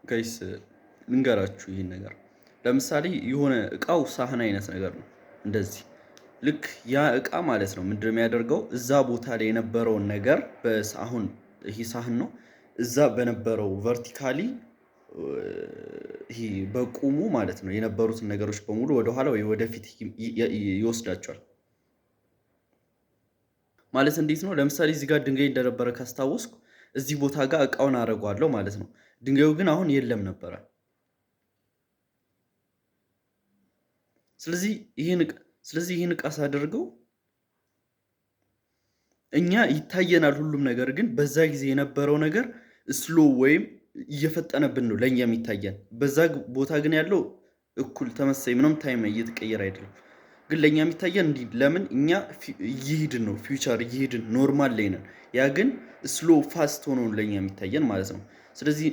ጋይስ ልንገራችሁ ይሄን ነገር ለምሳሌ የሆነ እቃው ሳህን አይነት ነገር ነው እንደዚህ ልክ ያ እቃ ማለት ነው ምንድነው የሚያደርገው እዛ ቦታ ላይ የነበረውን ነገር አሁን ይሄ ሳህን ነው እዛ በነበረው ቨርቲካሊ ይሄ በቁሙ ማለት ነው የነበሩትን ነገሮች በሙሉ ወደ ኋላ ወይ ወደፊት ይወስዳቸዋል ማለት እንዴት ነው ለምሳሌ እዚህ ጋር ድንጋይ እንደነበረ ካስታወስኩ እዚህ ቦታ ጋር እቃውን አደርገዋለሁ ማለት ነው ድንጋዩ ግን አሁን የለም ነበር ስለዚህ ይሄን እቃ ሳደርገው እኛ ይታየናል ሁሉም ነገር ግን በዛ ጊዜ የነበረው ነገር ስሎ ወይም እየፈጠነብን ነው ለኛ የሚታየን በዛ ቦታ ግን ያለው እኩል ተመሳሳይ ምንም ታይም እየተቀየረ አይደለም ግን ለኛ የሚታየን እንዴ ለምን እኛ ይሄድን ነው ፊውቸር ይሄድን ኖርማል ላይ ነን ያ ግን ስሎ ፋስት ሆኖ ለኛ የሚታየን ማለት ነው ስለዚህ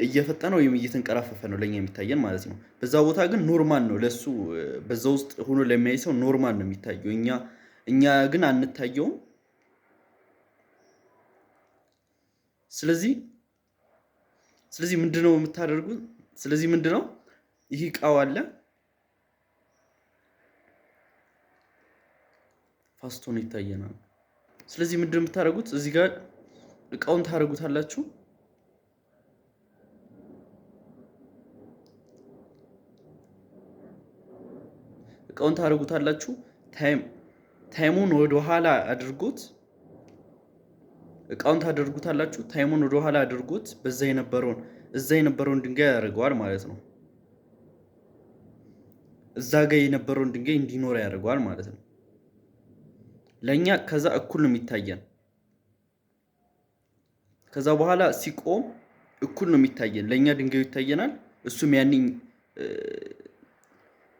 እየፈጠነ ወይም እየተንቀራፈፈ ነው ለኛ የሚታየን ማለት ነው በዛ ቦታ ግን ኖርማል ነው ለሱ በዛ ውስጥ ሆኖ ለሚያይ ሰው ኖርማል ነው የሚታየው እኛ ግን አንታየውም ስለዚህ ምንድነው የምታደርጉት ስለዚህ ምንድነው ይሄ እቃው አለ ፋስት ሆኖ ይታየናል ስለዚህ ምንድነው የምታደርጉት እዚህ ጋር እቃውን ታደርጉታላችሁ እቃውን ታደርጉታላችሁ ታይሙን ወደ ኋላ አድርጎት እቃውን ታደርጉታላችሁ ታይሙን ወደ ኋላ አድርጎት እዛ የነበረውን ድንጋይ ያደርገዋል ማለት ነው እዛ ጋር የነበረውን ድንጋይ እንዲኖር ያደርገዋል ማለት ነው ለኛ ከዛ እኩል ነው የሚታየን ከዛ በኋላ ሲቆም እኩል ነው የሚታየን ለኛ ድንጋዩ ይታየናል እሱም ያንኝ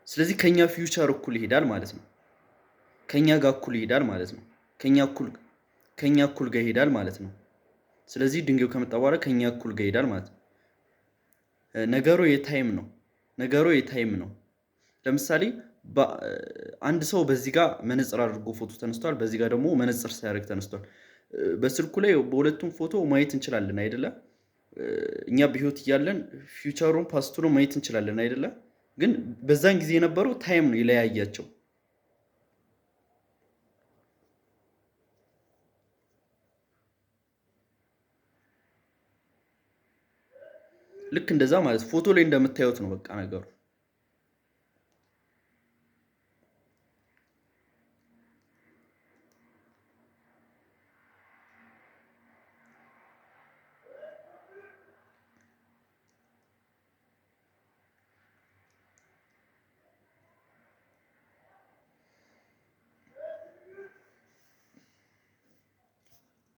ስለዚህ ከኛ ፊውቸር እኩል ይሄዳል ማለት ነው ከኛ ጋር እኩል ይሄዳል ማለት ነው ከኛ እኩል ጋር ይሄዳል ማለት ነው ስለዚህ ድንጋዩ ከመጣ በኋላ ከኛ እኩል ጋር ይሄዳል ማለት ነው ነገሩ የታይም ነው ለምሳሌ አንድ ሰው በዚህ ጋር መነጽር አድርጎ ፎቶ ተነስቷል በዚህ ጋር ደግሞ መነጽር ሳያደርግ ተነስቷል በስልኩ ላይ በሁለቱም ፎቶ ማየት እንችላለን አይደለ እኛ በህይወት እያለን ፊውቸሩን ፓስቱን ማየት እንችላለን አይደለ ግን በዛን ጊዜ የነበረው ታይም ነው ይለያያቸው ልክ እንደዛ ማለት ፎቶ ላይ እንደምታዩት ነው በቃ ነገሩ